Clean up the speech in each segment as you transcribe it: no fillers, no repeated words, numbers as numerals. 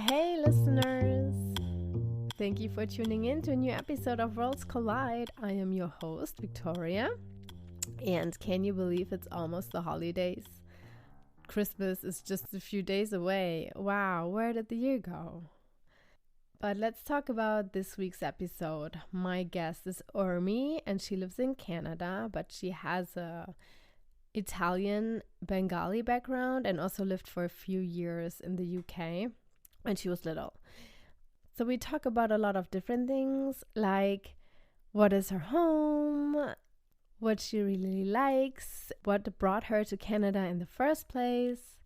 Hey, listeners! Thank you for tuning in to a new episode of Worlds Collide. I am your host, Victoria. And can you believe it's almost the holidays? Christmas is just a few days away. Wow, where did the year go? But let's talk about this week's episode. My guest is Urmi, and she lives in Canada, but she has a Italian-Bengali background and also lived for a few years in the UK when she was little. So we talk about a lot of different things, like what is her home, what she really likes, what brought her to Canada in the first place.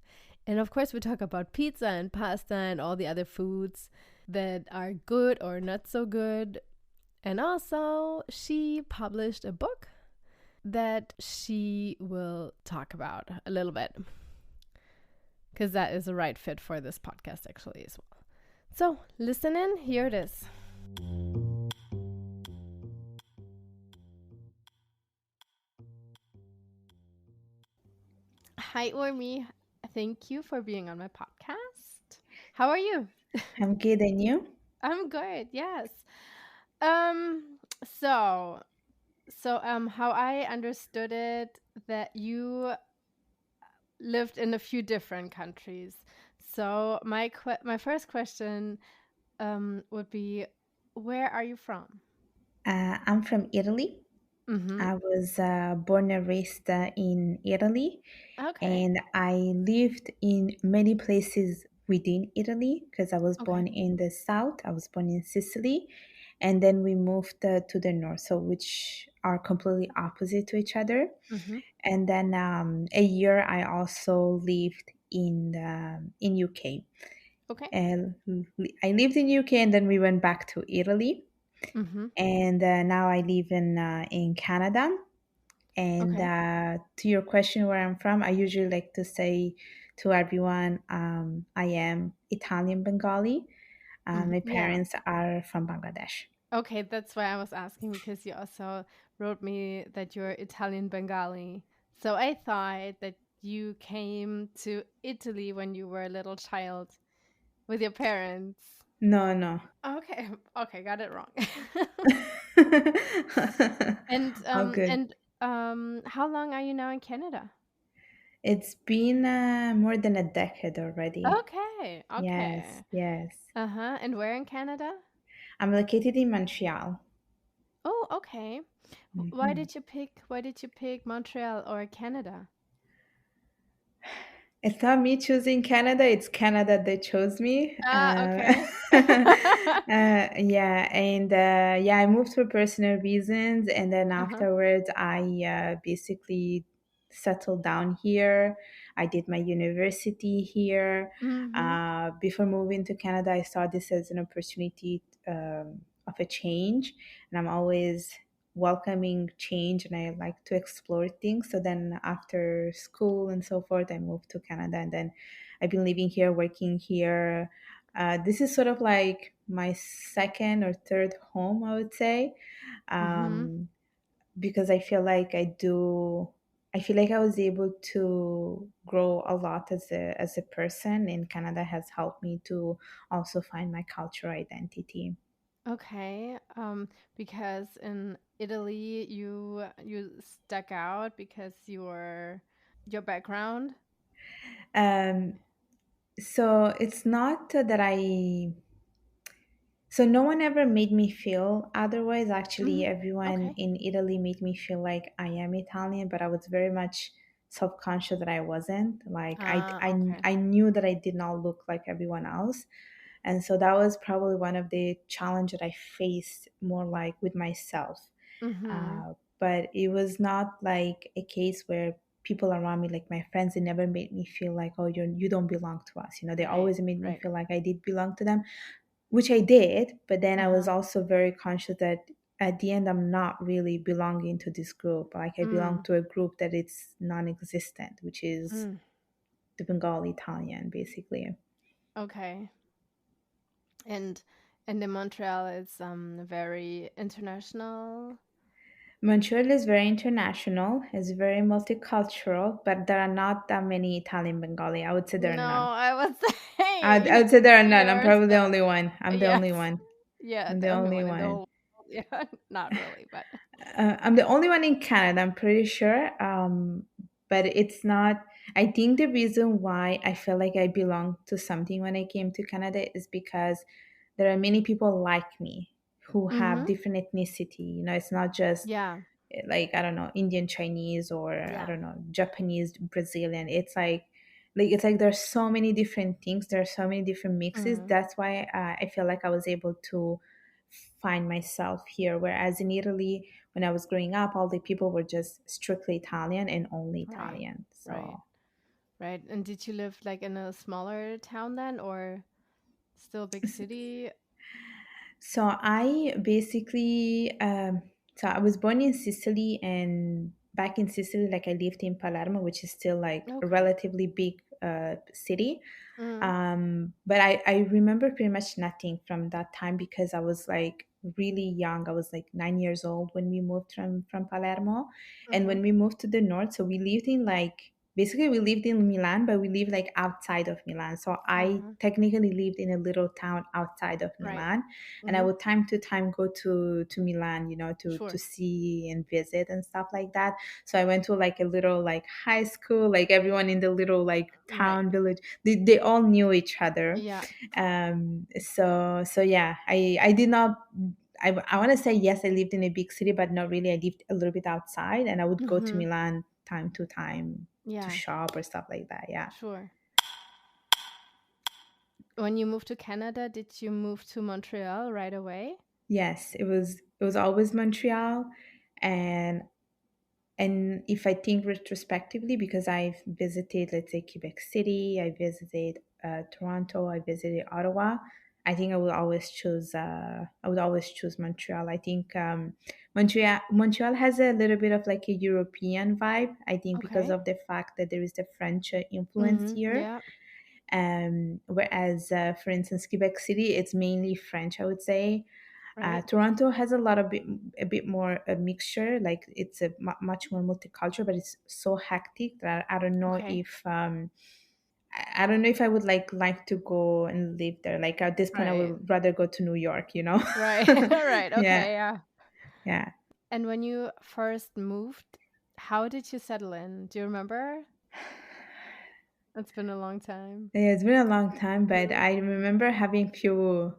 And of course, we talk about pizza and pasta and all the other foods that are good or not so good. And also, she published a book that she will talk about a little bit, because that is a right fit for this podcast actually as well. So listen in, here it is. Hi Urmi, thank you for being on my podcast. How are you? I'm good, and you? I'm good, yes. So how I understood it, that you lived in a few different countries. So my first question would be, where are you from? I'm from Italy. Mm-hmm. I was born and raised in Italy, Okay. and I lived in many places within Italy because I was Okay. born in the south. I was born in Sicily, and then we moved to the north, so which are completely opposite to each other. Mm-hmm. And then a year I also lived in UK. Okay. And I lived in UK, and then we went back to Italy. Mm-hmm. And now I live in Canada. And Okay. to your question, where I'm from, I usually like to say to everyone, I am Italian Bengali. Mm-hmm. My Yeah. parents are from Bangladesh. Okay, that's why I was asking, because you also wrote me that you're Italian Bengali. So I thought that you came to Italy when you were a little child with your parents. No, no. Okay, okay, got it wrong. All good. How long are you now in Canada? It's been more than a decade already. Okay, Yes, okay. yes. Uh-huh. And where in Canada? I'm located in Montreal. Oh, okay. Mhm. Why did you pick Montreal or Canada? It's not me choosing Canada, it's Canada that chose me. Ah, okay. Yeah, and yeah, I moved for personal reasons, and then Uh-huh. afterwards, I basically settled down here. I did my university here. Mm-hmm. Before moving to Canada, I saw this as an opportunity of a change, and I'm always welcoming change, and I like to explore things. So then after school and so forth, I moved to Canada, and then I've been living here, working here. This is sort of like my second or third home, I would say, Mm-hmm. um, because I feel like I was able to grow a lot as a person, and Canada has helped me to also find my cultural identity. Okay. Because in Italy you stuck out because your background. Um, so it's not that so no one ever made me feel otherwise. Actually, Mm-hmm. everyone Okay. in Italy made me feel like I am Italian, but I was very much self-conscious that I wasn't. Like Ah, okay. I knew that I did not look like everyone else. And so that was probably one of the challenge that I faced more like with myself. Mm-hmm. But it was not like a case where people around me, like my friends, they never made me feel like, oh, you don't belong to us. They Right. always made me Right. feel like I did belong to them, which I did. But then I was Uh-huh. also very conscious that at the end, I'm not really belonging to this group. Like I belong Mm. to a group that it's non-existent, which is Mm. the Bengali Italian, basically. Okay. And in Montreal it's very international. Montreal is very international, it's very multicultural, but there are not that many Italian Bengali. I would say there are No, none. I was I would say there are none. I'm You're probably the so only one. I'm the only yes. one. Yeah, I'm the the only only one in the one. whole world. Yeah, not really, but I'm the only one in Canada, I'm pretty sure. But it's not, I think the reason why I feel like I belong to something when I came to Canada is because there are many people like me who have mhm. different ethnicity. It's not just Yeah. like, I don't know, Indian Chinese, or I Yeah. don't know, Japanese Brazilian. It's like there's so many different things, there are so many different mixes. Mhm. That's why I feel like I was able to find myself here, whereas in Italy, when I was growing up, all the people were just strictly Italian and only Right. Italian. Right. So Right. And did you live like in a smaller town then or still a big city? So I basically, so I was born in Sicily, and back in Sicily, like I lived in Palermo, which is still like a Okay. relatively big city. Mhm. But I remember pretty much nothing from that time because I was like really young. I was like 9 years old when we moved from Palermo, and Mhm. when we moved to the north, so we lived in like basically we lived in Milan, but we lived like outside of Milan. So I Uh-huh. technically lived in a little town outside of Right. Milan, and I Mhm. would time to time go to Milan, to Sure. see and visit and stuff like that. So I went to like a little like high school, like everyone in the little like Right. town village, they all knew each other. Yeah. So yeah, I did not. I want to say yes, I lived in a big city, but not really. I lived a little bit outside, and I would go to Mhm. Milan time to time to Yeah. shop or stuff like that. Yeah. Sure. When you moved to Canada, did you move to Montreal right away? Yes, it was always Montreal, and if I think retrospectively, because I've visited, let's say, Quebec City, I visited Toronto, I visited Ottawa, I think I would always choose Montreal. I think Montreal has a little bit of like a European vibe. I think because Okay. of the fact that there is the French influence Mhm. here. Yeah. Whereas, for instance, Quebec City, it's mainly French, I would say. Right. Toronto has a bit more a mixture, like it's a much more multicultural, but it's so hectic that I don't know Okay. if I don't know if I would like to go and live there. Like at this point, I Right. would rather go to New York, you know? Right. Right. Yeah, Okay. Yeah. yeah. And when you first moved, how did you settle in? Do you remember? It's been a long time. Yeah, it's been a long time, but Mhm. I remember having few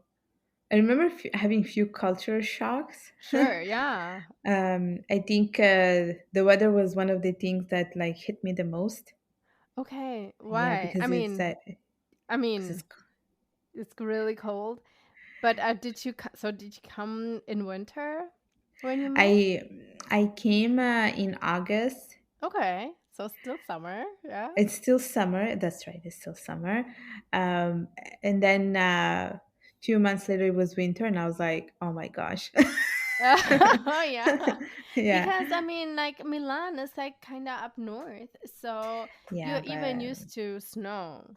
culture shocks. Sure. Yeah. I think the weather was one of the things that like hit me the most. Okay. Yeah, Why? because I it's mean, it's really cold. But did you come in winter when you moved? I I came in August. Okay. So still summer. Yeah. It's still summer. That's right. It's still summer. Um, and then few months later it was winter, and I was like, oh my gosh. Oh yeah. Yeah, Because I mean like Milan is like kind of up north. So yeah, you're even but used to snow.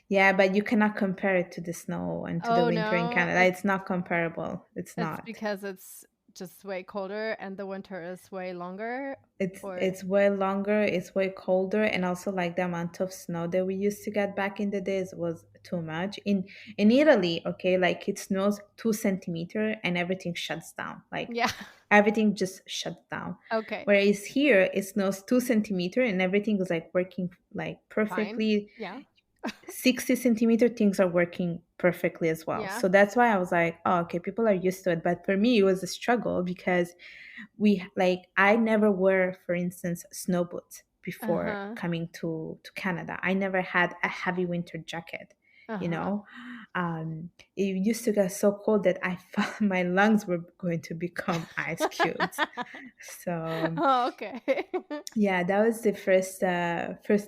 you cannot compare it to the snow and to the Oh winter in no, Canada. It's not comparable. It's it's not. because it's just way colder and the winter is way longer It's or it's way longer, it's way colder, and also like the amount of snow that we used to get back in the days was too much. In Italy, okay, like it snows 2 centimeter and everything shuts down. Like yeah. everything just shuts down. Okay. Whereas here it snows 2 centimeter and everything is like working like Fine. perfectly. Yeah. 60 centimeter things are working perfectly as well. Yeah. So that's why I was like, oh, okay, people are used to it. But for me, it was a struggle because I never wore, for instance, snow boots before Uh-huh. coming to Canada. I never had a heavy winter jacket, you Uh-huh. know. It used to get so cold that I felt my lungs were going to become ice cubes. So Oh, okay. yeah, that was the first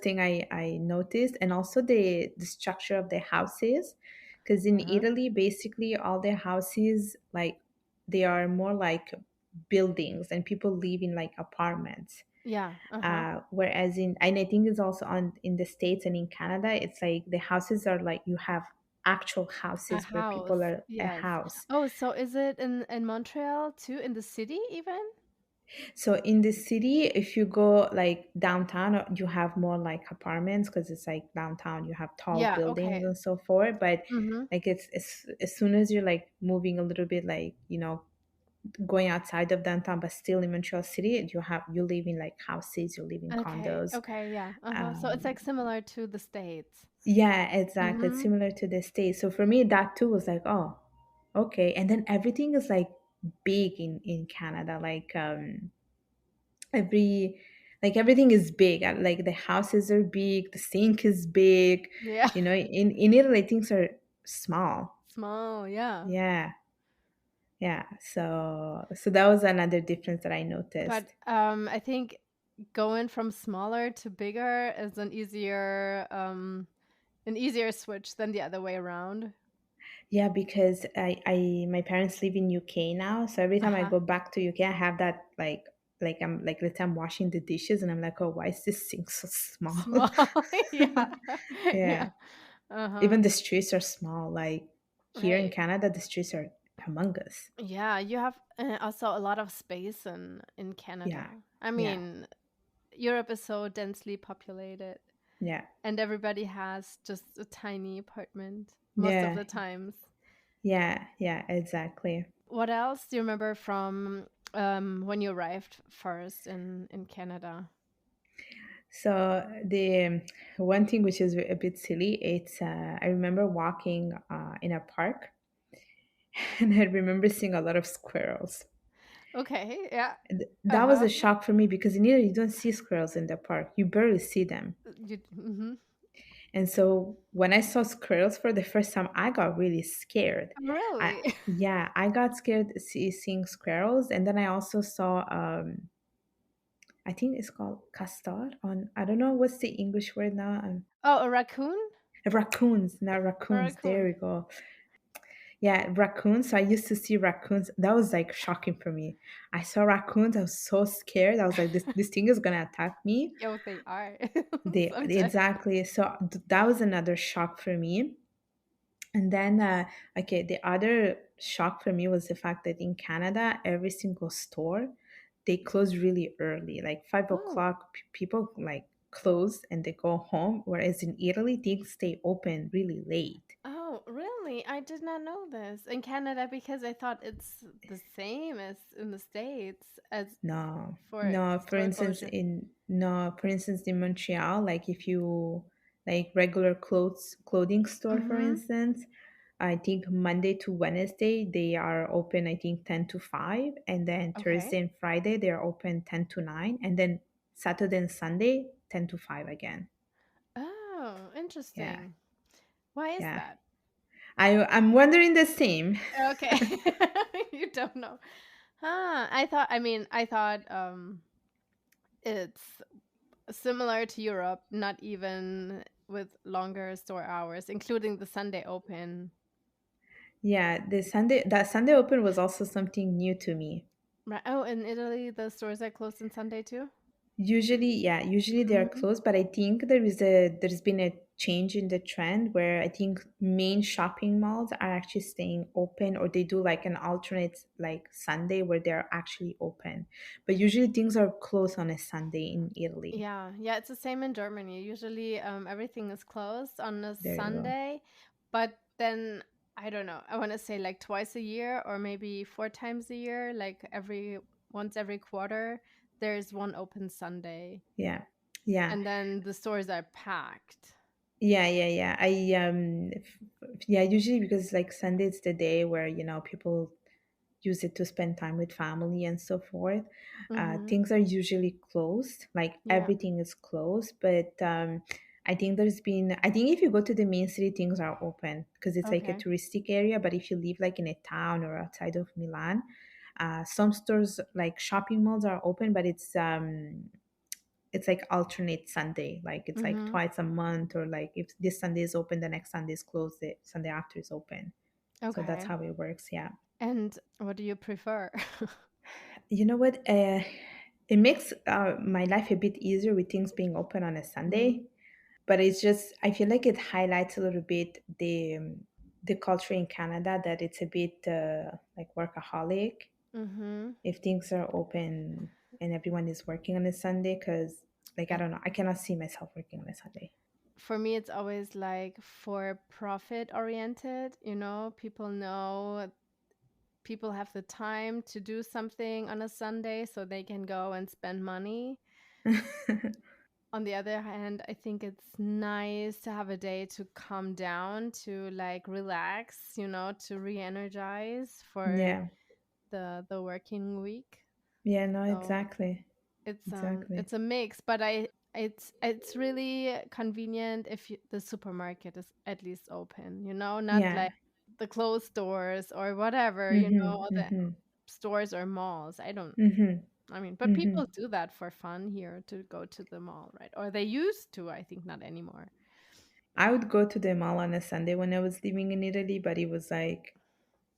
thing I noticed, and also the structure of the houses, because in Uh-huh. Italy, basically all the houses like they are more like buildings, and people live in like apartments. Yeah. Uh-huh. Whereas and I think it's also on in the States and in Canada, it's like the houses are like you have actual A houses where people house. are a Yes. house. Oh, so is it in Montreal too, in the city even? So in the city, if you go like downtown, you have more like apartments because it's like downtown. You have tall Yeah, buildings okay. and so forth. But Mm-hmm. like it's as soon as you're like moving a little bit, like going outside of downtown, but still in Montreal City, you live in like houses, you live in Okay, condos. okay, yeah. Uh-huh. So it's Um, like similar to the States. yeah, exactly. It's Mm-hmm. similar to the States. So for me, that too was like, oh, okay. And then everything is like big in Canada. Every like everything is big. Like the houses are big, the sink is big. Yeah. In Italy things are small. Small, yeah. Yeah. Yeah. So that was another difference that I But noticed. I think going from smaller to bigger is an easier switch than the other way around. Yeah, because my parents live in UK now, so every time I Uh-huh. go back to UK, I have that I'm like let's say I'm washing the dishes and I'm like, oh, why is this sink so small? Small. Yeah. Yeah. Yeah. Uh-huh. Even the streets are small. Like here in Right. Canada, the streets are humongous. Yeah, you have also a lot of space in Yeah. Canada. I Yeah. mean, Europe is so densely populated Yeah. and everybody has just a tiny apartment most of Yeah. the times. Yeah. Yeah. Exactly. What else do you remember from when you arrived first in Canada? So the one thing which is a bit silly, it's I remember walking in a park, and I remember seeing a lot of squirrels. Okay, yeah. That was a Uh-huh. shock for me because in Italy you don't see squirrels in the park. You barely see them. Mhm. And so when I saw squirrels for the first time, I got really scared. I Really? Yeah, I got scared seeing squirrels, and then I also saw I think it's called castor on I don't know what's the English word now. Oh, a raccoon? Raccoons, not A raccoons. There raccoon. we go. Yeah, raccoons. So I used to see raccoons. That was like shocking for me. I saw raccoons. I was so scared. I was like, this thing is gonna attack me. Yo, they are They sometimes. exactly. So that was another shock for me. And then, okay, the other shock for me was the fact that in Canada, every single store they close really early, like five Oh. o'clock. People like close and they go home. Whereas in Italy, things stay open really late. Oh, really? I did not know this. In Canada because I thought it's the same as in the States as No, for no. store closure. For instance, in Montreal, like if you like regular clothing store, for Mhm. instance, I think Monday to Wednesday they are open. I think 10 to 5, and then Okay. Thursday and Friday they are open 10 to 9, and then Saturday and Sunday 10 to 5 again. Oh, Yeah, interesting. Why is yeah. that? I'm wondering the same. Okay. You don't know. Huh. I thought it's similar to Europe, not even with longer store hours, including the Sunday open. Yeah, that Sunday open was also something new to me. Right. Oh, in Italy, the stores are closed on Sunday too? Usually, yeah, usually they are Mhm. closed, but I think there's been a change in the trend where I think main shopping malls are actually staying open, or they do like an alternate like Sunday where they're actually open. But usually things are closed on a Sunday in Italy. Yeah, yeah, it's the same in Germany. Usually, everything is closed on a There you go. Sunday, but then I don't know. I want to say like twice a year or maybe four times a year, like every quarter, there's one open Sunday, Yeah. Yeah. and then the stores are packed. Yeah, yeah, yeah. Yeah, usually because like Sunday is the day where, people use it to spend time with family and so forth. Mm-hmm. Things are usually closed, like Yeah. everything is closed. But I think if you go to the main city, things are open because it's like a Okay. touristic area. But if you live like in a town or outside of Milan, some stores like shopping malls are open, but it's like alternate Sunday. Like it's like Mm-hmm. twice a month, or like if this Sunday is open, the next Sunday is closed, the Sunday after is open. So that's Okay. how it works. Yeah. And what do you prefer? You know what? It makes my life a bit easier with things being open on a Mm-hmm. Sunday, but it's just I feel like it highlights a little bit the culture in Canada that it's a bit like workaholic Mm-hmm. if things are open. and everyone is working on a Sunday, because like I It, don't know, I cannot see myself working on a Sunday. for me, it's always like for profit oriented, you know, people have the time to do something on a Sunday so they can go and spend money. On the other hand, I think it's nice to have a day to calm down, to like relax, to re-energize for Yeah. the working week. Yeah, no, So exactly. it's Exactly. a mix, but it's really convenient if the supermarket is at least open, not Yeah. like the closed stores or whatever, Mhm. or the Mhm. stores or malls. Mhm. I mean, but people Mhm. do that for fun here to go to the mall, right? Or they used to, I think not anymore. I would go to the mall on a Sunday when I was living in Italy, but it was like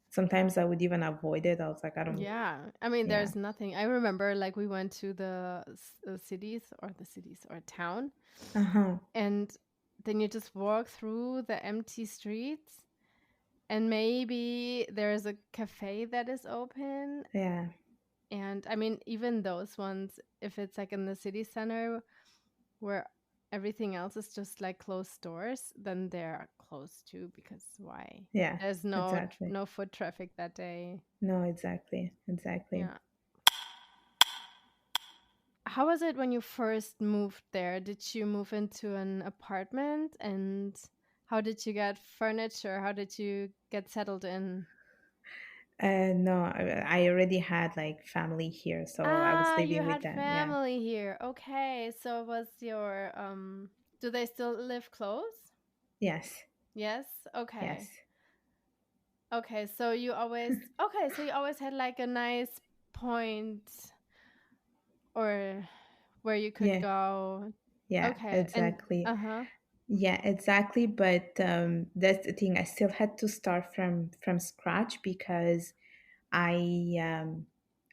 sometimes I would even avoid it. I was like, I don't. Yeah. I mean, Yeah. there's nothing. I remember like we went to the cities or town, Uh huh. and then you just walk through the empty streets, and maybe there's a cafe that is open. Yeah. And I mean, even those ones, if it's like in the city center where everything else is just like closed stores, then they're closed too, because why? Yeah. There's Exactly. no foot traffic that day. No, exactly. Exactly. Yeah. How was it when you first moved there? Did you move into an apartment, and how did you get furniture? How did you get settled in? No, I already had like family here, so I was Ah, you living with had them. Yeah. family here. Okay. So was your do they still live close? Yes. Yes. Yes. Okay. So you always had like a nice point, or where you could Yeah. go. Yeah. Okay. And Exactly. uh-huh. Yeah, exactly. But that's the thing. I still had to start from scratch because I um,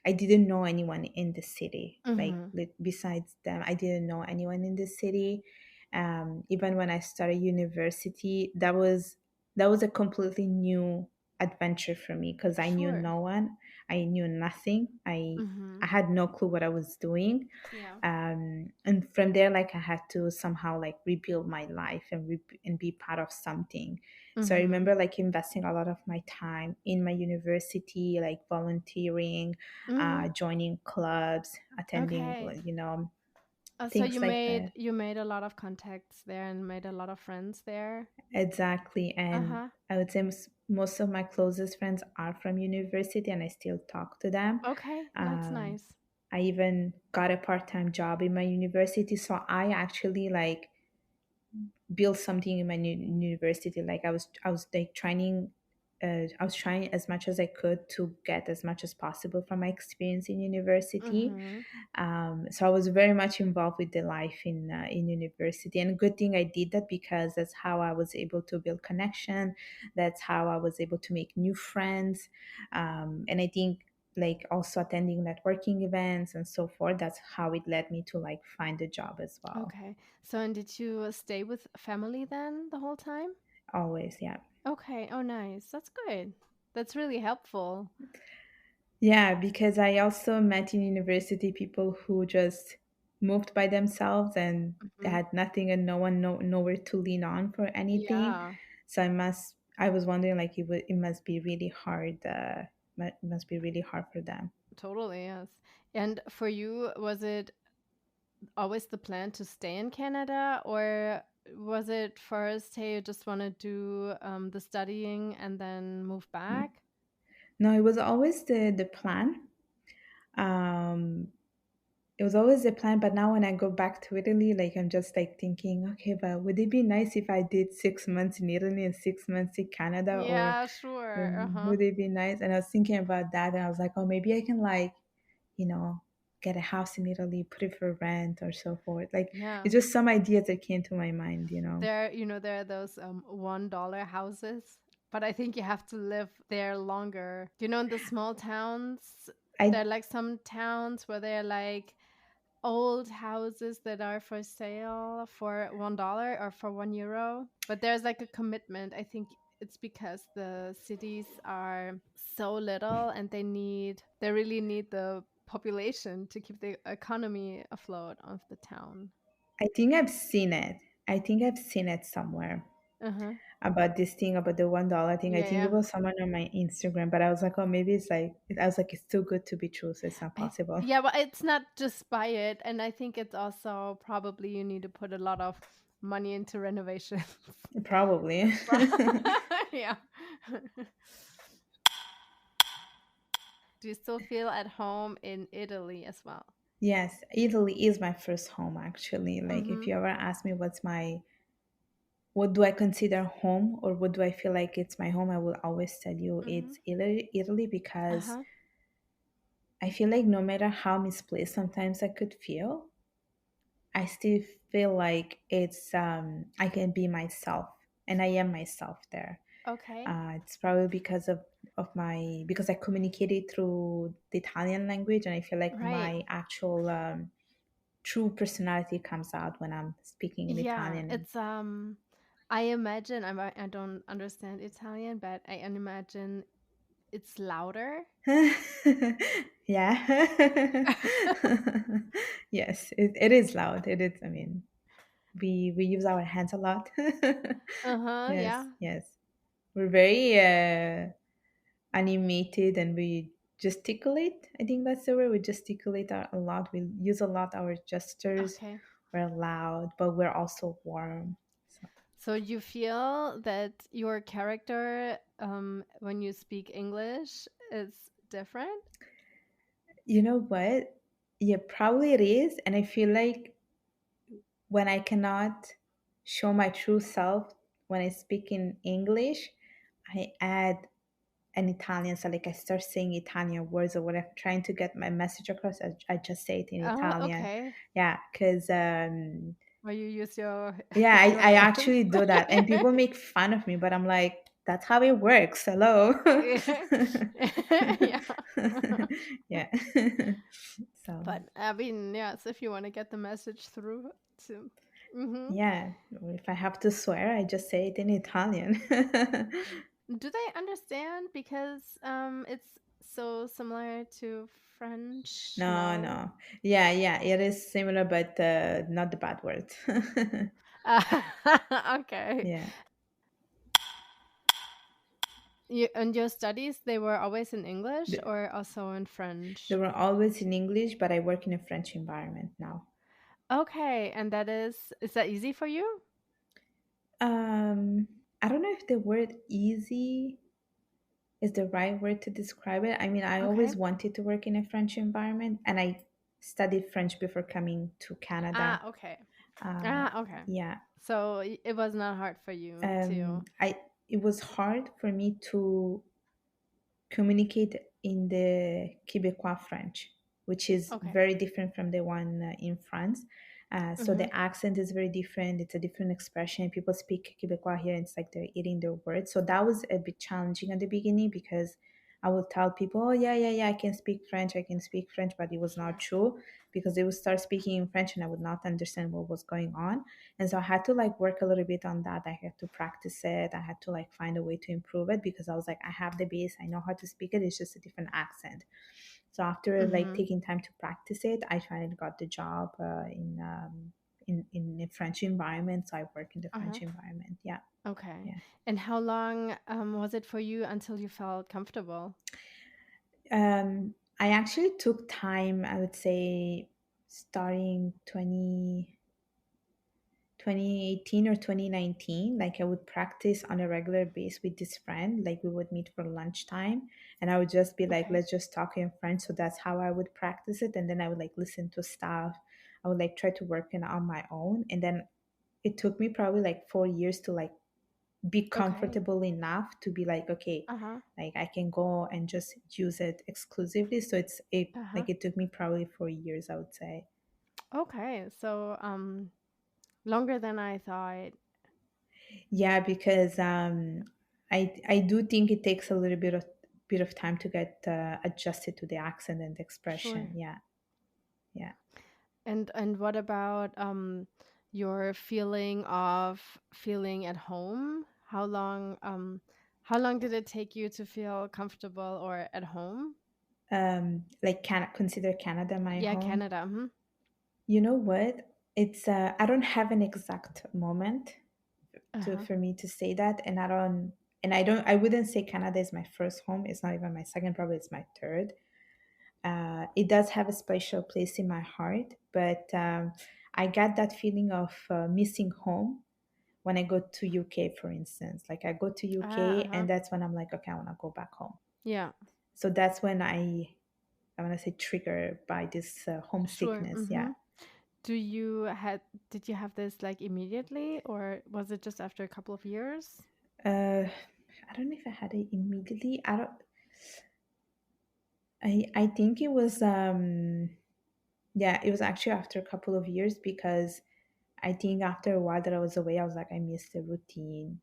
I didn't know anyone in the city. Like Mhm. besides them, I didn't know anyone in the city. Even when I started university, that was a completely new adventure for me because I knew Sure. no one. I knew nothing. I Mhm. had no clue what I was doing. Yeah. And from there, like I had to somehow like rebuild my life and be part of something. So I Mhm. remember like investing a lot of my time in my university, like volunteering, Mhm. joining clubs, attending, Okay. So things like that. you made a lot of contacts there and made a lot of friends there. Exactly. And Uh-huh. I would say most of my closest friends are from university, and I still talk to them. Okay, that's Um, nice. I even got a part-time job in my university, so I actually like build something in my university. Like I was like trying, I was trying as much as I could to get as much as possible from my experience in university. Mhm. So I was very much involved with the life in university, and good thing I did that because that's how I was able to build connection. That's how I was able to make new friends, and I think like also attending networking events and so forth. That's how it led me to like find a job as well. Okay. So and did you stay with family then the whole time? Always, yeah. Okay. Oh, nice. That's good. That's really helpful. Yeah, because I also met in university people who just moved by themselves and they Mhm. had nothing and nowhere to lean on for anything. Yeah, So I was wondering like it must be really hard. It must be really hard for them. totally, yes. And for you, was it always the plan to stay in Canada, or was it first, hey, you just want to do the studying and then move back? No, it was always the plan. Um, it was always the plan, but now when I go back to Italy, like I'm just like thinking, okay, but would it be nice if I did 6 months in Italy and 6 months in Canada, or Yeah, sure. Uh-huh. would it be nice? And I was thinking about that, and I was like, oh, maybe I can like, you know, get a house in Italy, put it for rent or so forth. Like Yeah. it's just some ideas that came to my mind. There are those $1 houses, but I think you have to live there longer. In the small towns, there I are like some towns where they're like old houses that are for sale for $1 or for €1. But there's like a commitment. I think it's because the cities are so little and they really need the population to keep the economy afloat of the town. I think I've seen it. I think I've seen it somewhere Uh-huh. about this thing, about the $1 thing. I Yeah, think it yeah. was someone on my Instagram, but I was like, oh, maybe it's like, I was like, it's too good to be true, so it's not possible. Yeah, but it's not just buy it, and I think it's also probably you need to put a lot of money into renovations. Probably. Yeah. Do you still feel at home in Italy as well? Yes, Italy is my first home actually. Like if Mm-hmm. you ever ask me what do I consider home or what do I feel like it's my home, I will always tell you Mm-hmm. it's Italy because Uh-huh. I feel like no matter how misplaced sometimes I could feel, I still feel like I can be myself and I am myself there. Okay. It's probably because of my because I communicated through the Italian language and I feel like Right. my actual true personality comes out when I'm speaking in Yeah, Italian. it's I imagine I don't understand Italian, but I imagine it's louder. Yeah. Yes, it is loud. It is. I mean, we use our hands a lot. Uh-huh, Yes, yeah. yes. We're very animated and we gesticulate. I think that's the word. We gesticulate a lot. We use a lot our gestures. Okay. We're loud, but we're also warm. So, So you feel that your character, when you speak English, is different? you know what? Yeah, probably it is. And I feel like when I cannot show my true self when I speak in English, I add an Italian. So like I start saying Italian words or whatever, trying to get my message across. I just say it in Oh, Italian. okay. Yeah, because Or you use your yeah, your I hands. actually do that, and people make fun of me, but I'm like, that's how it works. Hello. Yeah. Yeah. So But I mean, yes, if you want to get the message through to hmm. yeah, if I have to swear, I just say it in Italian. Do they understand because it's so similar to French? No, No. no. Yeah, yeah, it is similar, but not the bad words. Okay. Yeah. And your studies, they were always in English Th- or also in They French? were always in English, but I work in a French environment now. Okay, and that is that easy for you? Um, I don't know if the word easy is the right word to describe it. I mean, I Okay. always wanted to work in a French environment, and I studied French before coming to Canada. Okay. Uh, Okay. yeah, So it was not hard for you to. I it was hard for me to communicate in the Quebecois French, which is Okay. very different from the one in France. So Mm-hmm. the accent is very different. It's a different expression. People speak Quebecois here, and it's like they're eating their words. So that was a bit challenging at the beginning because I would tell people, "Oh yeah, yeah, yeah, I can speak French. I can speak French," but it was not true because they would start speaking in French, and I would not understand what was going on. And so I had to like work a little bit on that. I had to practice it. I had to like find a way to improve it because I was like, I have the base. I know how to speak it. It's just a different accent. So after like Mm-hmm. taking time to practice it, I finally got the job in a French environment. So I work in the Uh-huh. French environment. Yeah, Okay. yeah. And how long was it for you until you felt comfortable? I actually took time. I would say starting 2018 or 2019, like I would practice on a regular basis with this friend. Like we would meet for lunchtime and I would just be like, Okay. let's just talk in French. So that's how I would practice it. And then I would like listen to stuff. I would like try to work it on my own. And then it took me probably like 4 years to like be Okay. comfortable enough to be like, okay, Uh-huh. like I can go and just use it exclusively. So it Uh-huh. like it took me probably 4 years, I would say. Okay. So longer than I thought. Yeah, because I do think it takes a little bit of time to get adjusted to the accent and the expression. Sure. Yeah, yeah. And what about your feeling of feeling at home? How long did it take you to feel comfortable or at home? like can consider Canada my Yeah, home. Canada. Hmm. You know what? It's I don't have an exact moment to Uh-huh. for me to say that, and I wouldn't say Canada is my first home. It's not even my second, probably it's my third. It does have a special place in my heart, but I got that feeling of missing home when I go to UK, for instance. Like I go to Ah, UK, uh-huh. and that's when I'm like, okay, I want to go back home. Yeah, So that's when I want to say triggered by this sure. homesickness. Mm-hmm. Yeah. Do you had did you have this like immediately, or was it just after a couple of years? I don't know if I had it immediately. I don't. I think it was yeah, it was actually after a couple of years because I think after a while that I was away, I was like, I missed the routine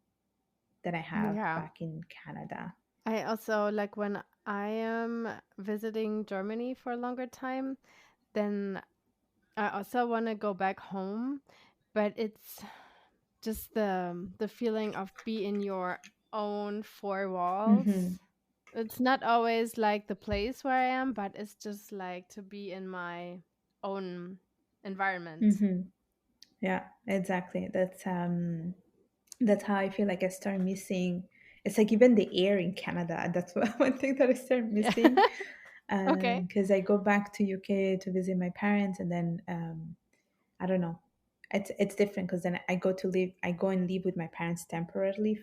that I have Yeah. back in Canada. I also like when I am visiting Germany for a longer time, then I also want to go back home, but it's just the feeling of be in your own four Mm-hmm. walls. It's not always like the place where I am, but it's just like to be in my own environment. Mm-hmm. Yeah, exactly. That's how I feel like I start missing. It's like even the air in Canada. That's one thing that I start Yeah. missing. Okay. Because I go back to UK to visit my parents, and then I don't know. It's different because then I go and live with my parents temporarily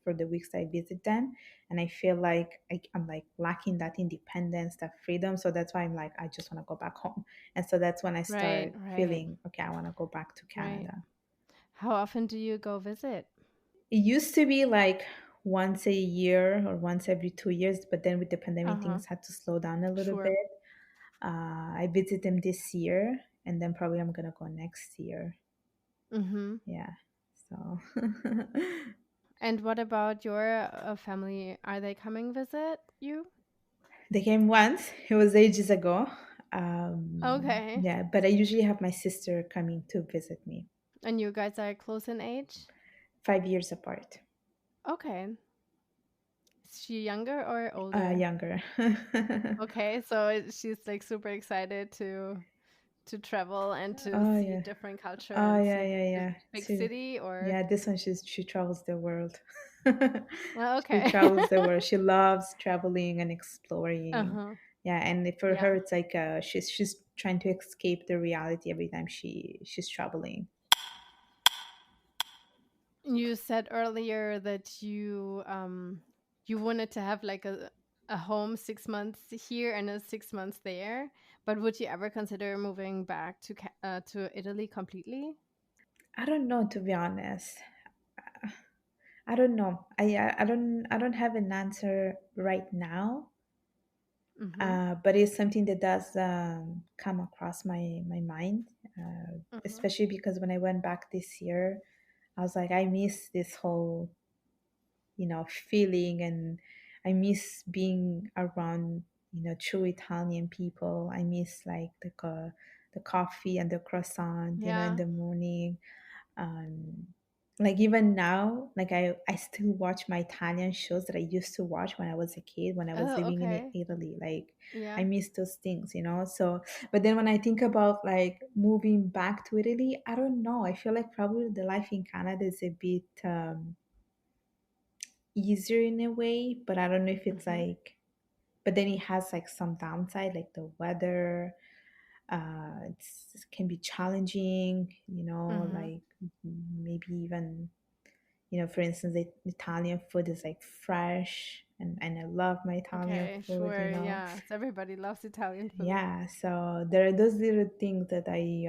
for the weeks I visit them, and I feel like I'm like lacking that independence, that freedom. So that's why I'm like I just want to go back home, and so that's when I Right, start right, feeling okay. I want to go back to right. Canada. How often do you go visit? It used to be like once a year or once every 2 years, but then with the pandemic, Uh-huh. things had to slow down a little Sure. bit. I visit them this year, and then probably I'm gonna go next year. Mm-hmm. Yeah. So And what about your family? Are they coming visit you? they came once. It was ages ago. Okay. Yeah, but I usually have my sister coming to visit me. And you guys are close in age? 5 years apart. Okay. Is she younger or older? Younger. Okay, so she's like super excited to travel and to Oh see yeah. different culture Oh and yeah, see yeah, the yeah. big She, city or yeah. This one, she travels the world. She okay. travels the world. She loves traveling and exploring. Uh-huh. Yeah, and for her, Yeah. it's like she's trying to escape the reality every time she's traveling. You said earlier that you wanted to have like a home 6 months here and a 6 months there, but would you ever consider moving back to Italy completely? I don't know, to be honest. I don't know. I don't have an answer right now. Mm-hmm. But it's something that does come across my mind, Mm-hmm. especially because when I went back this year, I was like, I miss this whole feeling, and I miss being around true Italian people. I miss like the coffee and the croissant in Yeah. the morning. um like even now, like I still watch my Italian shows that I used to watch when I was a kid, when I was Oh, living in okay. Italy. Like I Yeah. miss those things. So but then when I think about like moving back to Italy, I don't know, I feel like probably the life in Canada is a bit easier in a way, but I don't know if it's Mm-hmm. like, but then it has like some downside, like the weather. It can be challenging, Mm-hmm. like maybe even, for instance, the Italian food is like fresh, and I love my Italian Okay, food. sure. Yeah. So everybody loves Italian food. Yeah, so there are those little things that I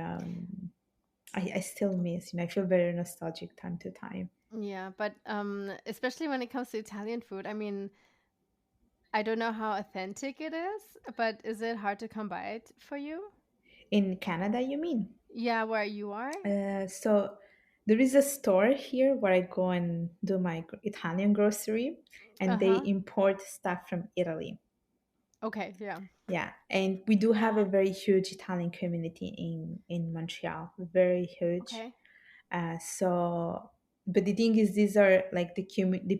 still miss. I feel very nostalgic time to time. Yeah, but especially when it comes to Italian food, I mean, I don't know how authentic it is, but is it hard to come by it for you? In Canada, you mean? Yeah, where you are? So there is a store here where I go and do my Italian grocery, and they Uh-huh. import stuff from Italy. Okay, yeah. Yeah, and we do have a very huge Italian community in Montreal, very huge. Okay. But the thing is, these are like the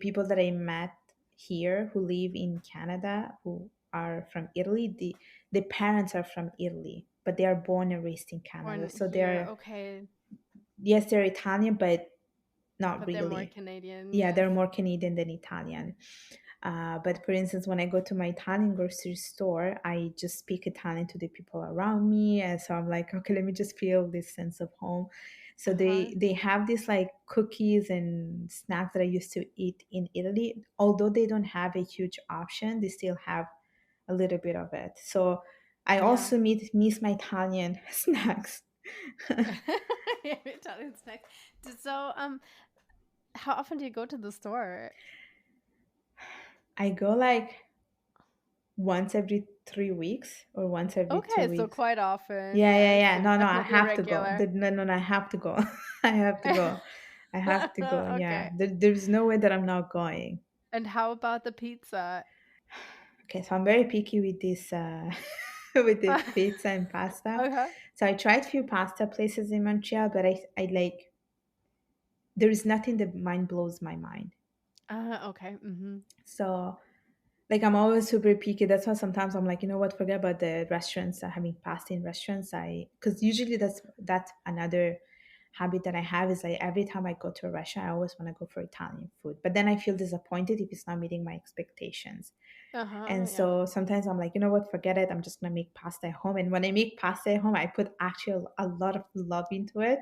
people that I met here who live in Canada, who are from Italy. The parents are from Italy, but they are born and raised in Canada. Born So here, they're, okay, yes, they're Italian, but not but they're more really. Canadian, Yeah, yes. they're more Canadian than Italian. But for instance, when I go to my Italian grocery store, I just speak Italian to the people around me, and so I'm like, okay, let me just feel this sense of home. So Uh-huh. they have these like cookies and snacks that I used to eat in Italy. Although they don't have a huge option, they still have a little bit of it. So I Yeah. also miss my Italian snacks. Yeah, Italian snack. So, how often do you go to the store? I go like once every 3 weeks or once every two Okay, so weeks. quite often, Yeah, yeah, yes. yeah. So No, no, I definitely have to go. regular. No, no, no, I have to go. I have to go. I have to go. Yeah. Okay. There's no way that I'm not going. And how about the pizza? Okay, so I'm very picky with this with the pizza and pasta. Uh-huh. So I tried few pasta places in Montreal, but I like there is nothing that mind blows my mind. Okay. Mm-hmm. So like I'm always super picky. That's why sometimes I'm like, you know what, forget about the restaurants, having pasta in restaurants. I because usually that's another habit that I have is like every time I go to a restaurant, I always want to go for Italian food. But then I feel disappointed if it's not meeting my expectations. Uh-huh. And Yeah. so sometimes I'm like, you know what, forget it. I'm just gonna make pasta at home. And when I make pasta at home, I put actually a lot of love into it.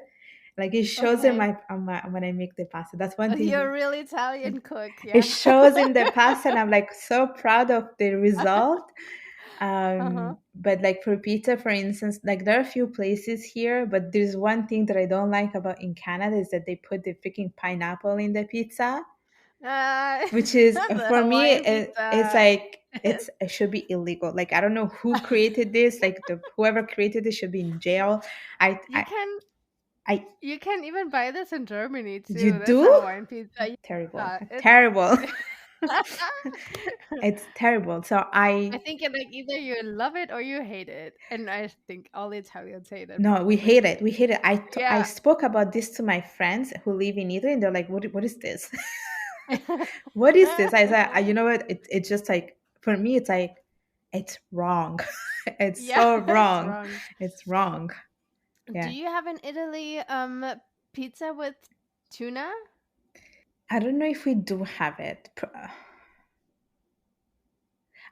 Like it shows in Okay. my, on my when I make the pasta. That's one You're thing. a real Italian cook, It yeah. shows in the past, and I'm like so proud of the result. Uh-huh. But like for pizza, for instance, like there are a few places here, but there's one thing that I don't like about in Canada is that they put the freaking pineapple in the pizza, Uh, which is the for me, Hawaiian it's pizza. like it should be illegal. Like I don't know who created this. Like the whoever created this should be in jail. I You I can I you can even buy this in Germany you too. There's a do Hawaiian pizza. terrible, It's terrible. It's terrible. So I think it like either you love it or you hate it. And I think all Italians hate it no, we probably. hate it. We hate it. I Yeah. spoke about this to my friends who live in Italy, and they're like, "What is this? What is this?" I said, "You know what? It's just like for me, it's like it's wrong. It's Yeah, so it's wrong. wrong. It's wrong." Do Yeah, you have in Italy pizza with tuna? I don't know if we do have it.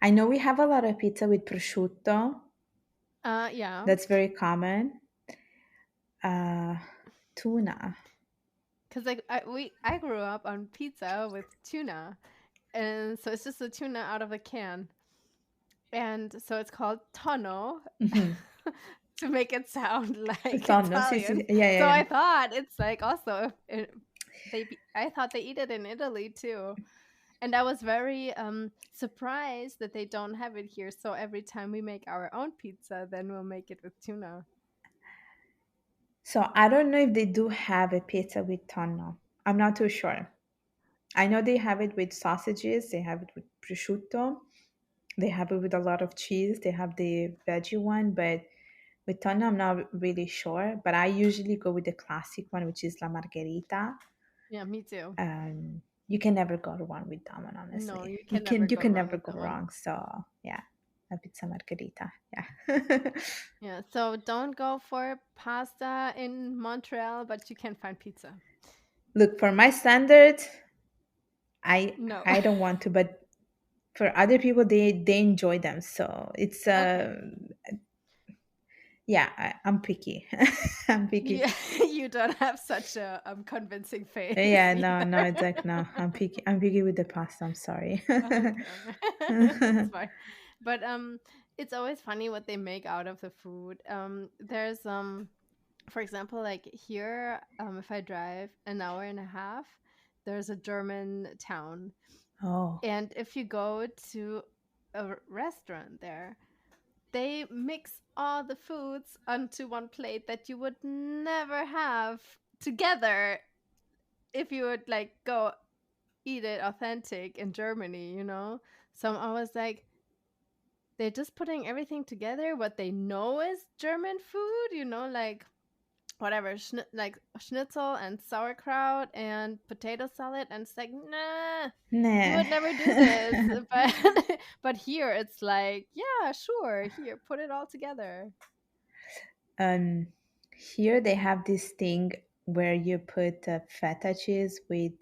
I know we have a lot of pizza with prosciutto. Yeah. That's very common. Uh, Tuna. Cause like I grew up on pizza with tuna. And so it's just the tuna out of a can. And so it's called tonno Hmm. to make it sound like Tonno. Sì, sì, Italian. sì. Yeah, So yeah, I yeah. thought it's like also I thought they eat it in Italy too. And I was very surprised that they don't have it here. So every time we make our own pizza, then we'll make it with tuna. So I don't know if they do have a pizza with tonno. I'm not too sure. I know they have it with sausages, they have it with prosciutto, they have it with a lot of cheese, they have the veggie one, but with tonno, I'm not really sure. But I usually go with the classic one, which is la margherita. Yeah, me too. You can never go wrong with that one, No, honestly. you can never You go can wrong never with go that one. wrong. So yeah, a pizza margherita. Yeah. Yeah, so don't go for pasta in Montreal, but you can find pizza. Look, for my standards, I No. I don't want to, but for other people, they enjoy them. So it's Okay. yeah, I'm picky. I'm picky. Yeah, you don't have such a convincing face Yeah, no, no, either. it's like no, I'm picky. I'm picky with the pasta. I'm sorry. Okay. That's fine. But it's always funny what they make out of the food. There's for example, like here, if I drive an hour and a half, there's a German town. Oh, And if you go to a restaurant there, they mix all the foods onto one plate that you would never have together if you would like go eat it authentic in Germany, you know? So I'm always like, they're just putting everything together, what they know is German food, you know, like whatever, like schnitzel and sauerkraut and potato salad, and it's like, nah, you Nah. would never do this. But but here it's like, yeah, sure, here, put it all together. um, Here they have this thing where you put feta cheese with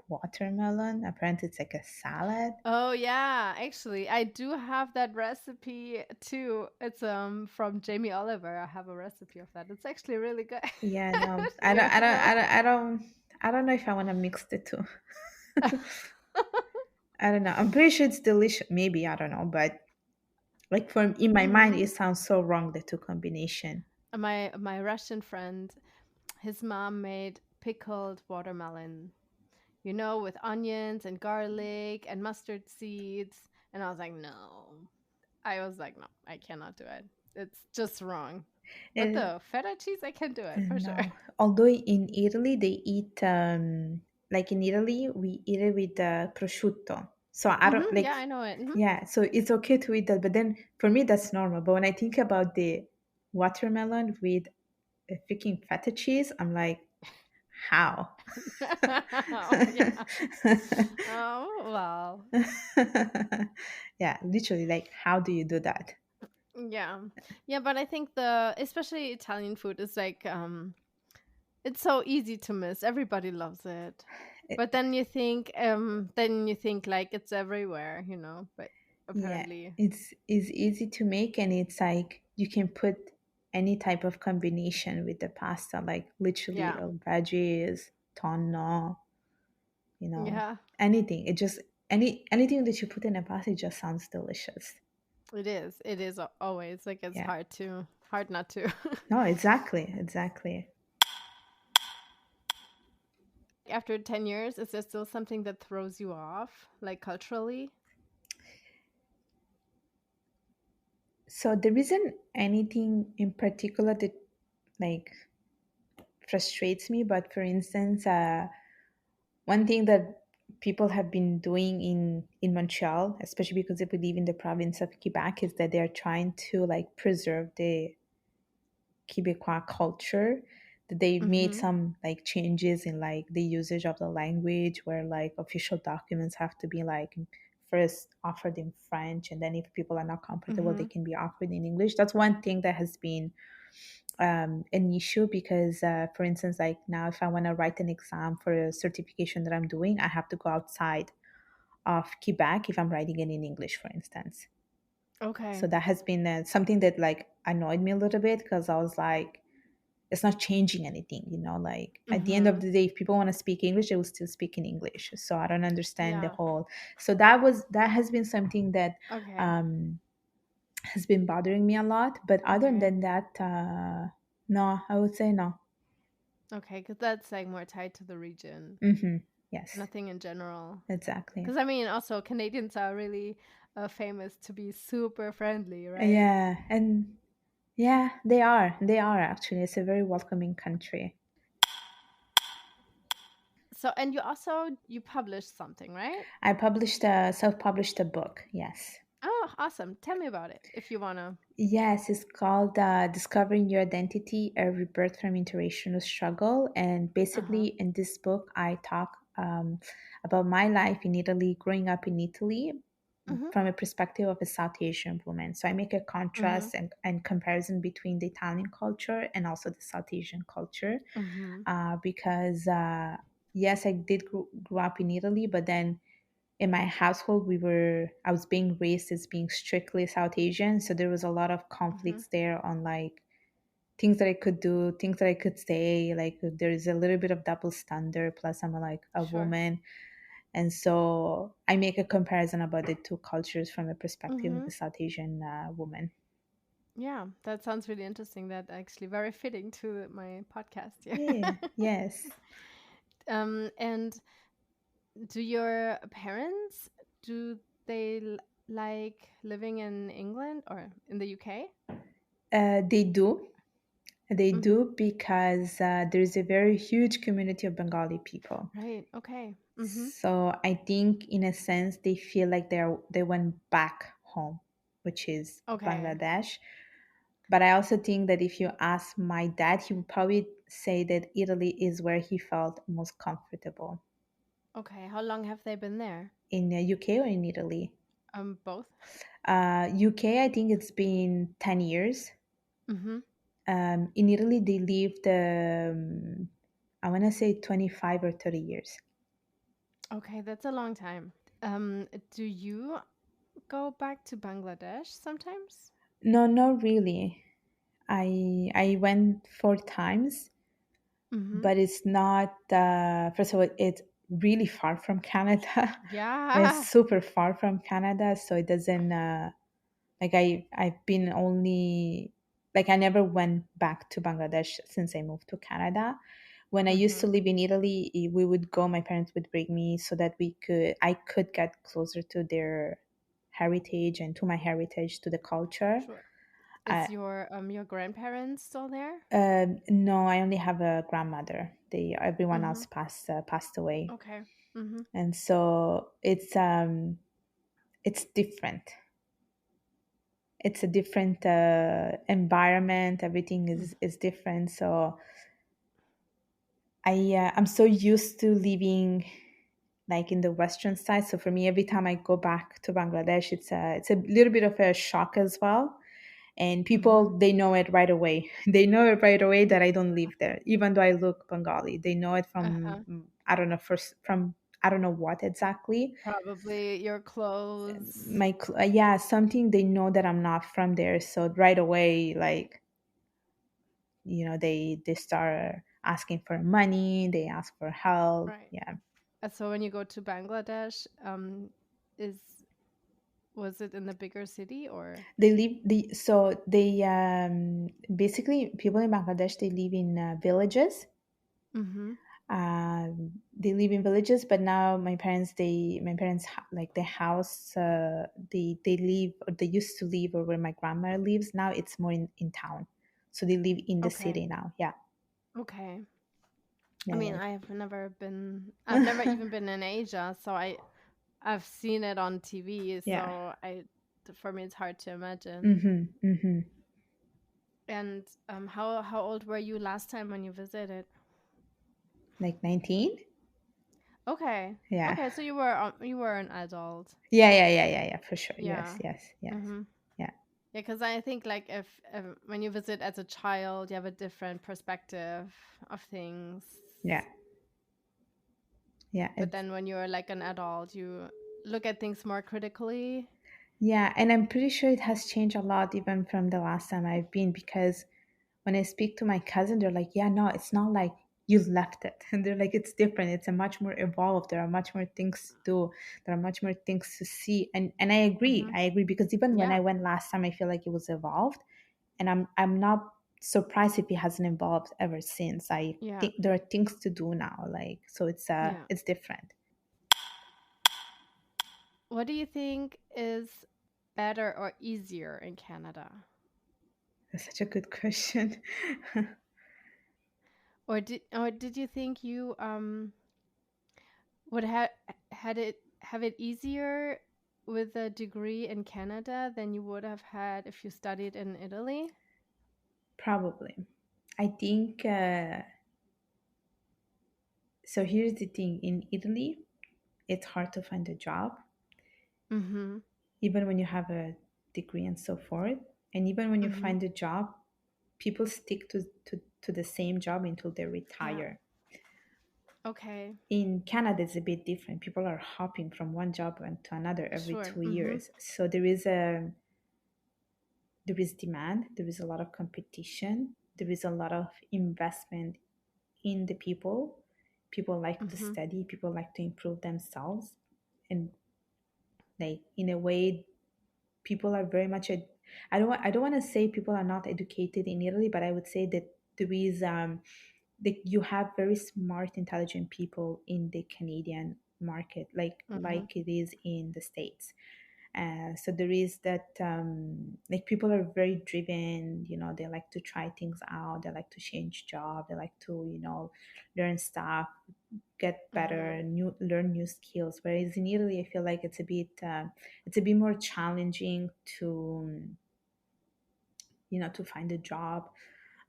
watermelon. Apparently, it's like a salad. Oh yeah, actually, I do have that recipe too. It's from Jamie Oliver. I have a recipe of that. It's actually really good. Yeah, no, Do you want to know? I don't know if I want to mix the two. I don't know. I'm pretty sure it's delicious. Maybe I don't know, but like for in my mind, Hmm. it sounds so wrong the two combination. My Russian friend, his mom made pickled watermelon, with onions and garlic and mustard seeds. And I was like, no. I was like, no, I cannot do it. It's just wrong. But And the feta cheese, I can do it for sure. no, although in Italy they eat like in Italy we eat it with prosciutto. So I don't Yeah, like I know it. yeah. So it's okay to eat that, but then for me that's normal. But when I think about the watermelon with a freaking feta cheese, I'm like, how? Oh, yeah. Oh, well. Yeah, literally, like, how do you do that? Yeah. Yeah, but I think especially Italian food is like, it's so easy to miss. Everybody loves it. It- But then you think like it's everywhere. But yeah, apparently, it's easy to make, and it's like you can put any type of combination with the pasta, like literally yeah. veggies, tonno, Yeah, anything. It just anything that you put in a pasta, it just sounds delicious. it is. It is always like it's Yeah. hard not to. No, exactly, exactly. After 10 years, is there still something that throws you off, like culturally? So there isn't anything in particular that like frustrates me, but for instance, one thing that people have been doing in Montreal, especially because they live in the province of Quebec, is that they're trying to like preserve the Quebecois culture. That they made Mm-hmm. some like changes in like the usage of the language, where like official documents have to be like first offered in French, and then if people are not comfortable, they Mm-hmm. can be offered in English. That's one thing that has been an issue because, for instance, like now, if I want to write an exam for a certification that I'm doing, I have to go outside of Quebec if I'm writing it in English, for instance. So Okay. that has been something that like annoyed me a little bit because I was like, it's not changing anything. Like at the end of Mm-hmm. the day, if people want to speak English, they will still speak in English. So I don't understand the Yeah. whole. So that has been something that Okay. um, has been bothering me a lot. But other Okay. than that, no, I would say no. Okay, because that's like more tied to the region, Mm-hmm. Yes, nothing in general. exactly. Because I mean, also Canadians are really famous to be super friendly, right? Yeah, and yeah, they are. They are actually. It's a very welcoming country. So, and you published something, right? I self-published a book. Yes. Oh, awesome. Tell me about it if you wanna. Yes, it's called Discovering Your Identity, a Rebirth from Interracial Struggle. And basically, Uh-huh. in this book, I talk about my life in Italy, growing up in Italy, Mm-hmm. from a perspective of a South Asian woman. So I make a Mm-hmm. contrast and comparison between the Italian culture and also the South Asian culture. Mm-hmm. Because, yes, I did grow up in Italy, but then in my household I was being raised as being strictly South Asian, so there was a lot of Mm-hmm. conflicts there on like things that I could do, things that I could say. Like there is a little bit of double standard, plus I'm like a Sure. woman, and so I make a comparison about the two cultures from a perspective of Mm-hmm. a South Asian woman. Yeah, that sounds really interesting. That actually very fitting to my podcast. Yeah. Yeah, yes. And do your parents do they like living in England or in the UK? They do. They Mm-hmm. do because there's a very huge community of Bengali people. Right. Okay. Mm-hmm. So I think, in a sense, they feel like they went back home, which is Okay. Bangladesh. But I also think that if you ask my dad, he would probably say that Italy is where he felt most comfortable. Okay, how long have they been there? In the UK or in Italy? Both. UK, I think it's been 10 years. Mm-hmm. In Italy, they lived, I want to say 25 or 30 years. Okay, that's a long time. Do you go back to Bangladesh sometimes? No, not really. I went 4 times, Mm-hmm. but it's not. First of all, it's really far from Canada. It's Yeah. super far from Canada, so it doesn't. Like I've been only like I never went back to Bangladesh since I moved to Canada. When I used Mm-hmm. to live in Italy, we would go. My parents would bring me so that I could get closer to their heritage and to my heritage, to the culture. Sure. Uh, Is your grandparents still there? no, I only have a grandmother. Everyone Mm-hmm. else passed away, Okay. Mm-hmm. and so it's different. It's a different environment. Everything is different. So I'm so used to living like in the western side. So for me, every time I go back to Bangladesh, it's a little bit of a shock as well. And Mm-hmm. people, they know it right away. They know it right away that I don't live there, even though I look Bengali. They know it from Uh-huh. I don't know first from I don't know what exactly. Probably your clothes. Yeah, something they know that I'm not from there. So right away, like they start asking for money. They ask for help. Right. Yeah, So when you go to Bangladesh, is was it in the bigger city or? they basically people in Bangladesh, they live in villages. Mm-hmm. They live in villages, but now my parents like the house, they live, or they used to live, or where my grandma lives now, it's more in town, so they live in the Okay. city now. Yeah, Okay. I mean, yeah, I've never even been in Asia, so I've seen it on TV, yeah. so for me it's hard to imagine. Mm-hmm, mm-hmm. And how old were you last time when you visited? Like 19. Okay. Yeah, Okay, so you were an adult. yeah, for sure. Yes, Yeah. yes, yes. Mm-hmm. Yeah, Yeah, because I think like if when you visit as a child, you have a different perspective of things. yeah, yeah. But then when you're like an adult, you look at things more critically. Yeah, and I'm pretty sure it has changed a lot even from the last time I've been, because when I speak to my cousin, they're like, yeah, no, it's not like you left it. And they're like, it's different. It's a much more evolved. There are much more things to do. There are much more things to see. And I agree. Mm-hmm. I agree, because even when Yeah. I went last time, I feel like it was evolved. And I'm not surprised if it hasn't evolved ever since. I Yeah. think there are things to do now. Like, so Yeah. it's different. What do you think is better or easier in Canada? That's such a good question. Or did you think you would have it easier with a degree in Canada than you would have had if you studied in Italy? Probably. I think so. Here's the thing: in Italy, it's hard to find a job, Mm-hmm. even when you have a degree and so forth. And even when you Mm-hmm. find a job, people stick to the same job until they Yeah. retire. Okay. In Canada, it's a bit different. People are hopping from one job to another every Sure. two Mm-hmm. years. So there is demand, there is a lot of competition, there is a lot of investment in the people. People like to Mm-hmm. study, people like to improve themselves. And like in a way, people are very much I don't want to say people are not educated in Italy, but I would say that there is you have very smart, intelligent people in the Canadian market, Mm-hmm. like it is in the States. So there is that like people are very driven. They like to try things out, they like to change job, they like to learn stuff, get Mm-hmm. better, learn new skills. Whereas in Italy, I feel like it's a bit more challenging to find a job,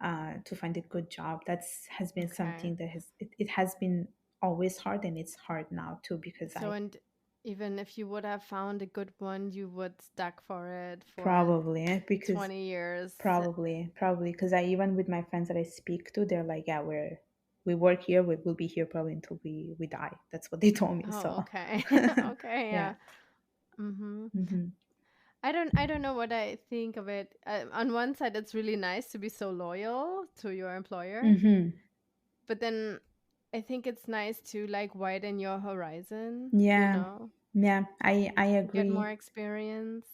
to find a good job. Has been Okay. something that it has been always hard, and it's hard now too, because So, and even if you would have found a good one, you would stuck for it for probably because 20 years. probably because I even with my friends that I speak to, they're like, yeah, we work here, we'll be here probably until we die. That's what they told me. Oh, So okay. Okay, yeah. yeah. Mm-hmm. Hmm. I don't know what I think of it. On one side, it's really nice to be so loyal to your employer, Hmm. but then I think it's nice to like widen your horizon, Yeah, yeah, I get agree. more experience.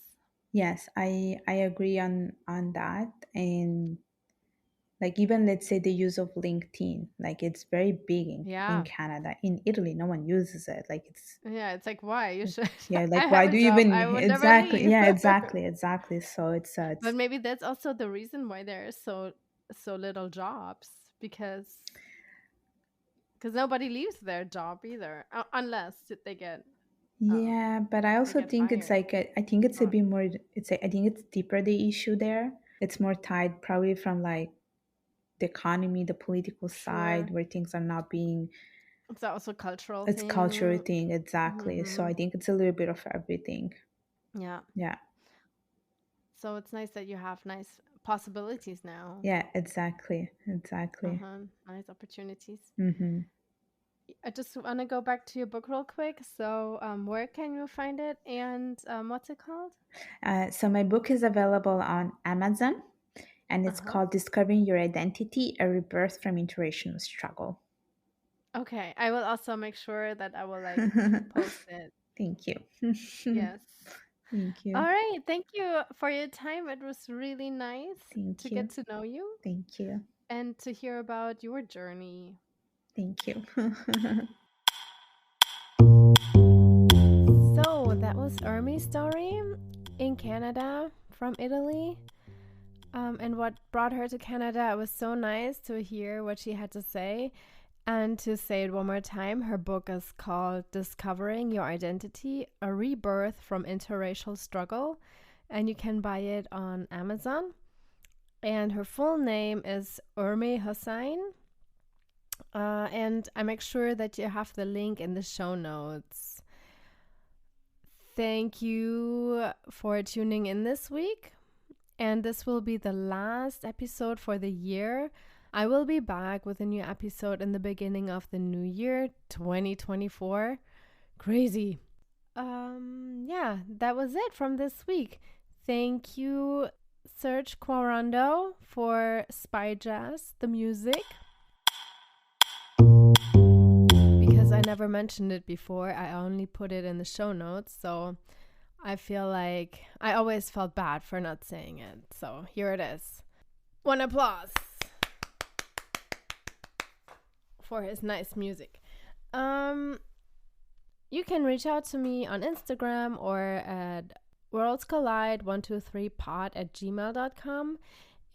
Yes, I agree on that. And like, even let's say the use of LinkedIn, like it's very big in Yeah. Canada. In Italy, no one uses it. Like Yeah, it's like why you it's should. yeah, I like why have a do you job. even I would never exactly? leave. Yeah, exactly. So But it's maybe that's also the reason why there are so little jobs because nobody leaves their job either, unless they get um yeah, but I they also get think it's fired. like I think it's a Or bit more. I think it's deeper the issue there. It's more tied probably from like the economy, the political side, sure, where things are not being. it's also a cultural It's cultural thing. thing, exactly. So Hmm. I think it's a little bit of everything. Yeah. Yeah, So it's nice that you have nice possibilities now. yeah, exactly. Uh-huh. Nice opportunities. Mm-hmm. I just want to go back to your book real quick. So, where can you find it, and what's it called? So my book is available on Amazon, and it's Uh-huh. called "Discovering Your Identity: A Rebirth from Interracial Struggle." Okay. I will also make sure that I will like post it. Thank you. Yes. Thank All you. right. Thank you for your time. It was really nice to Thank you. get to know you Thank you. and to hear about your journey. Thank you. So that was Urmi's story in Canada from Italy. And what brought her to Canada. It was so nice to hear what she had to say. And to say it one more time, her book is called Discovering Your Identity, A Rebirth from Interracial Struggle. And you can buy it on Amazon. And her full name is Urmi Hossain. And I make sure that you have the link in the show notes. Thank you for tuning in this week. And this will be the last episode for the year. I will be back with a new episode in the beginning of the new year, 2024. Crazy. Yeah, that was it from this week. Thank you, Serge Quarando, for Spy Jazz, the music. Because I never mentioned it before, I only put it in the show notes, so I feel like I always felt bad for not saying it. So here it is. One applause for his nice music. You can reach out to me on Instagram or at worldscollide123pod@gmail.com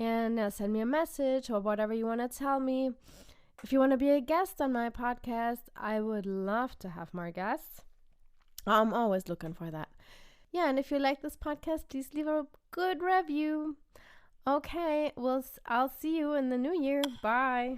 and send me a message or whatever you want to tell me. If you want to be a guest on my podcast, I would love to have more guests. I'm always looking for that. Yeah, and if you like this podcast, please leave a good review. Okay, I'll see you in the new year. Bye.